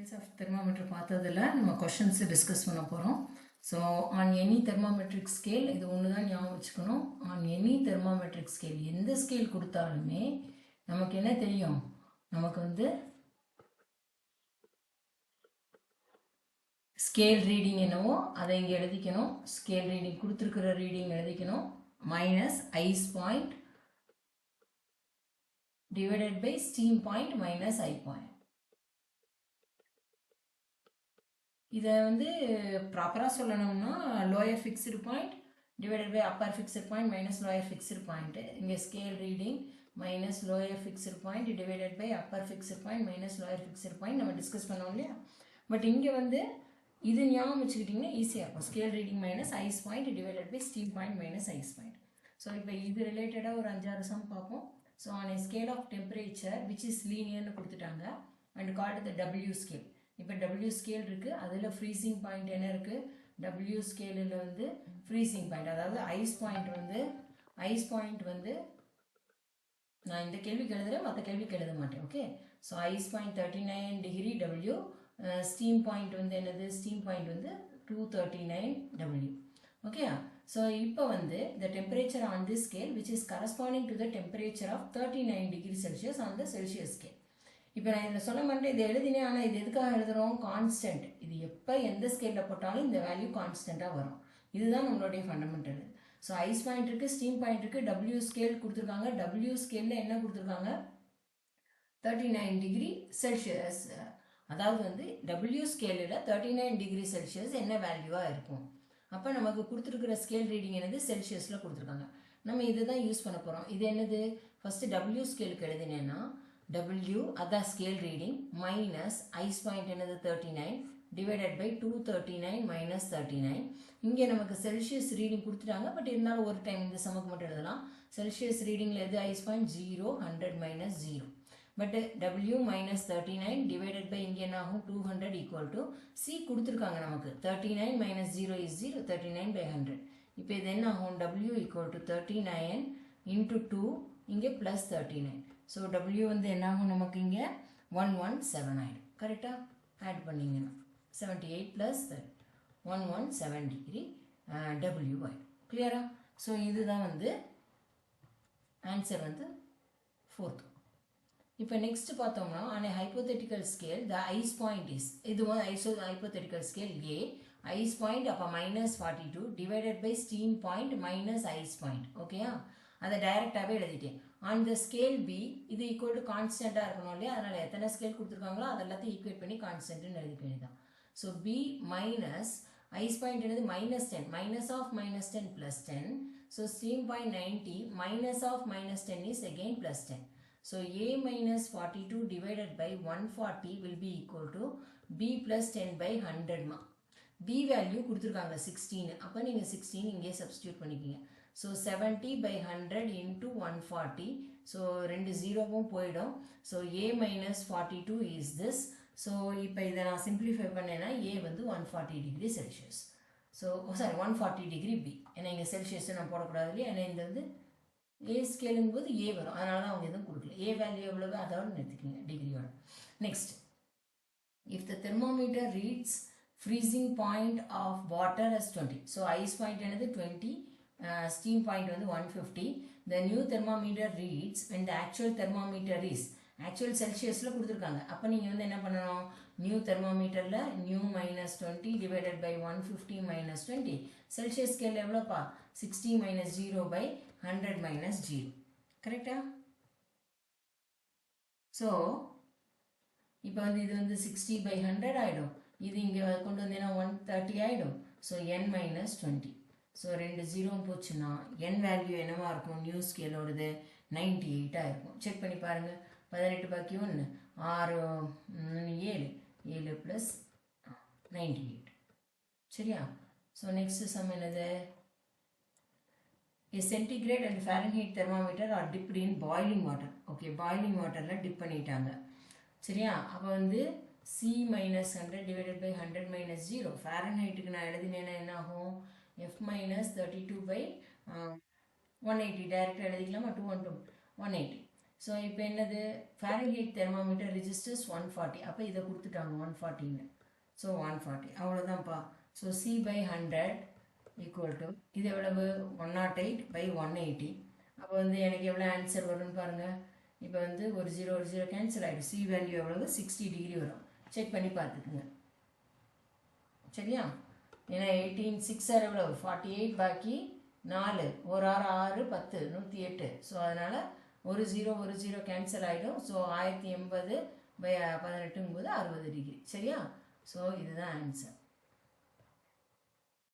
Details of thermometer பார்த்ததில்ல நம்ம questions discuss பண்ண போகிறோம். ஸோ ஆன் எனி தெர்மாமெட்ரிக் ஸ்கேல் இது ஒன்று தான் ஞாபகம் வச்சுக்கணும். ஆன் எனி தெர்மாமெட்ரிக் ஸ்கேல் எந்த ஸ்கேல் கொடுத்தாலுமே நமக்கு என்ன தெரியும், நமக்கு வந்து ஸ்கேல் ரீடிங் என்னவோ அதை இங்கே எழுதிக்கணும். ஸ்கேல் ரீடிங் கொடுத்துருக்கிற ரீடிங் எழுதிக்கணும். Minus ice point divided by steam point minus ice point. இதை வந்து ப்ராப்பராக சொல்லணும்னா lower fixed point divided by upper fixed point minus lower fixed point. இங்கே scale reading minus lower fixed point divided by upper fixed point minus lower fixed point நம்ம discuss பண்ணோம் இல்லையா. But இங்கே வந்து இது ஞாபகம் வச்சுக்கிட்டிங்கன்னா ஈஸியாக இருக்கும். Scale reading minus ice point divided by steam point minus ice point. So இப்போ இது ரிலேட்டடாக ஒரு 5-6 சம் பார்ப்போம். So on a scale of temperature which is லீனியர்னு கொடுத்துட்டாங்க and called the W scale. இப்போ டபிள்யூ ஸ்கேல் இருக்குது, அதில் ஃப்ரீசிங் பாயிண்ட் என்ன இருக்குது, டபிள்யூ ஸ்கேலில் வந்து ஃப்ரீசிங் பாயிண்ட் அதாவது ஐஸ் பாயிண்ட் வந்து நான் இந்த கேள்விக்கு எழுதுகிறேன், மற்ற கேள்விக்கு எழுத மாட்டேன். Okay, so ice point 39 degree W, steam point வந்து என்னது, ஸ்டீம் பாயிண்ட் வந்து 239 டபிள்யூ. ஓகே, ஸோ இப்போ வந்து the temperature on this scale which is corresponding to the temperature of 39 degree Celsius on the Celsius scale. இப்போ நான் இதில் சொல்ல மாட்டேன், இதை எழுதினேன். ஆனால் இது எதுக்காக எழுதுகிறோம், கான்ஸ்டன்ட். இது எப்போ எந்த ஸ்கேலில் போட்டாலும் இந்த வேல்யூ கான்ஸ்டண்ட்டாக வரும். இதுதான் நம்மளுடைய ஃபண்டமெண்டல். ஸோ ஐஸ் பாயிண்ட் இருக்குது, ஸ்டீம் பாயிண்ட் இருக்குது, டபிள்யூ ஸ்கேல் கொடுத்துருக்காங்க. டபிள்யூ ஸ்கேலில் என்ன கொடுத்துருக்காங்க, 39 டிகிரி செல்சியஸ். அதாவது வந்து டபிள்யூ ஸ்கேலில் 39 டிகிரி செல்சியஸ் என்ன வேல்யூவாக இருக்கும். அப்போ நமக்கு கொடுத்துருக்குற ஸ்கேல் ரீடிங் என்னது, செல்சியஸில் கொடுத்துருக்காங்க. நம்ம இதை தான் யூஸ் பண்ண போகிறோம். இது என்னது, ஃபஸ்ட்டு டபிள்யூ ஸ்கேலுக்கு எழுதினேன்னா W அதான் scale reading minus ice point என்னது 39 டிவைடட் பை 239 மைனஸ் 39. இங்கே நமக்கு செல்சியஸ் ரீடிங் கொடுத்துட்டாங்க. பட் இருந்தாலும் ஒரு டைம் இந்த சமக்கு மட்டும் எழுதலாம். செல்சியஸ் ரீடிங்கில் எது ice point 0, 100 minus 0. But W minus 39 divided by இங்கே என்ன ஆகும் 200 ஈக்குவல் டு C கொடுத்துருக்காங்க நமக்கு 39 மைனஸ் 0 இஸ் 0, 39 பை 100. இப்போ இது என்ன ஆகும், W ஈக்குவல் டு 39 இன்ட்டு 2 இங்கே ப்ளஸ் 39. ஸோ W வந்து என்ன ஆகும் நமக்கு இங்கே 117 ஆகிடும். கரெக்டாக ஆட் பண்ணிங்கன்னா 78 ப்ளஸ் 117 டிகிரி W ஆகிடும். கிளியரா? ஸோ இதுதான் வந்து ஆன்சர் வந்து 4th. இப்போ நெக்ஸ்ட் பார்த்தோம்னா on a hypothetical scale the ice point is, இது வந்து hypothetical scale A, ice point அப்போ minus 42 divided by steam point minus ice point. ஓகேயா, அதை டைரெக்டாகவே எழுதிட்டேன். ஆன் த ஸ்கேல் பி இது ஈக்குவல் டு கான்ஸ்டண்ட்டாக இருக்கணும் இல்லையா, அதனால் எத்தனை ஸ்கேல் கொடுத்துருக்காங்களோ அது எல்லாத்தையும் ஈக்குவேட் பண்ணி கான்ஸ்டன்ட்னு எழுதிக்க வேண்டியதான். So P minus ice point என்னது minus 10, minus of minus 10 plus 10. So steam point 90 minus of minus 10 is again plus 10. So A minus 42 divided by 140 will be equal to B plus 10 by 100 மா. B value கொடுத்துருக்காங்க 16. அப்போ நீங்கள் 16 இங்கே substitute பண்ணிக்கிங்க. So 70 by 100 into 140. So 2 ஜீரோவும் போயிடும். So A minus 42 is this. So இப்போ இதை நான் சிம்பிளிஃபை பண்ணேன்னா A வந்து 140 degree Celsius. So sorry 140 degree B. ஏன்னா இங்கே செல்சியஸ் நான் போடக்கூடாது இல்லையா, ஏன்னா இந்த வந்து ஏ ஸ்கேலுங்கும் போது ஏ வரும், அதனால தான் அவங்க எதுவும் கொடுக்கல. ஏ வேல்யூ எவ்வளவு அதோட நிறுத்திக்கிங்க டிகிரியோட. Next, if the thermometer reads freezing point of water as 20. So ice point என்னது 20, ஸ்டீம் பாயிண்ட் வந்து 150. The new thermometer reads when the actual thermometer is, actual செல்சியஸில் கொடுத்துருக்காங்க. அப்போ நீங்கள் வந்து என்ன பண்ணணும், நியூ தெர்மோமீட்டரில் new minus 20 divided by 150 minus 20. Celsius scale எவ்வளோப்பா 60 மைனஸ் 0 பை 100 மைனஸ் 0. கரெக்டா? ஸோ இப்போ வந்து இது வந்து 60 பை 100 ஆகிடும். இது இங்கே கொண்டு வந்தீங்கன்னா 130 ஆகிடும். So n minus 20. ஸோ 2 ஜீரோவும் போச்சுன்னா n வேல்யூ என்னவா இருக்கும், நியூ ஸ்கேலோடது 98 இருக்கும். செக் பண்ணி பாருங்கள். 18 பாக்கி 1, 6 7, 7 ப்ளஸ் 98. சரியா? ஸோ நெக்ஸ்ட் சம் என்னது, a centigrade and Fahrenheit thermometer are dipped in boiling water. Okay, boiling வாட்டரில் டிப் பண்ணிட்டாங்க. சரியா? அப்போ வந்து C minus 100 divided by 100 minus 0. ஃபாரன்ஹைட்டுக்கு நான் எழுதினேன்னா என்ன ஆகும், F மைனஸ் 32 பை 180. டைரெக்டாக எழுதிக்கலாமா, 212 180. ஸோ இப்போ என்னது ஃபாரன்ஹீட் தெர்மாமீட்டர் ரிஜிஸ்டர்ஸ் 140. அப்போ இதை கொடுத்துட்டாங்க 140ன்னு. ஸோ 140 அவ்வளோதான்ப்பா. ஸோ C/100 ஈக்குவல் டு இது எவ்வளவு 108/180. அப்போ வந்து எனக்கு எவ்வளோ ஆன்சர் வரும்னு பாருங்கள். இப்போ வந்து ஒரு ஜீரோ கேன்சல் ஆகிடும். C வேல்யூ எவ்வளவு 60 டிகிரி வரும். செக் பண்ணி பார்த்துக்குங்க. சரியா? ஏன்னா 18 6 எவ்வளவு 48, பாக்கி 4 ஒரு 6 10 108. ஸோ அதனால் ஒரு ஜீரோ கேன்சல் ஆகிடும். So 1080/18 60 degree. சரியா? ஸோ இதுதான் ஆன்சர்.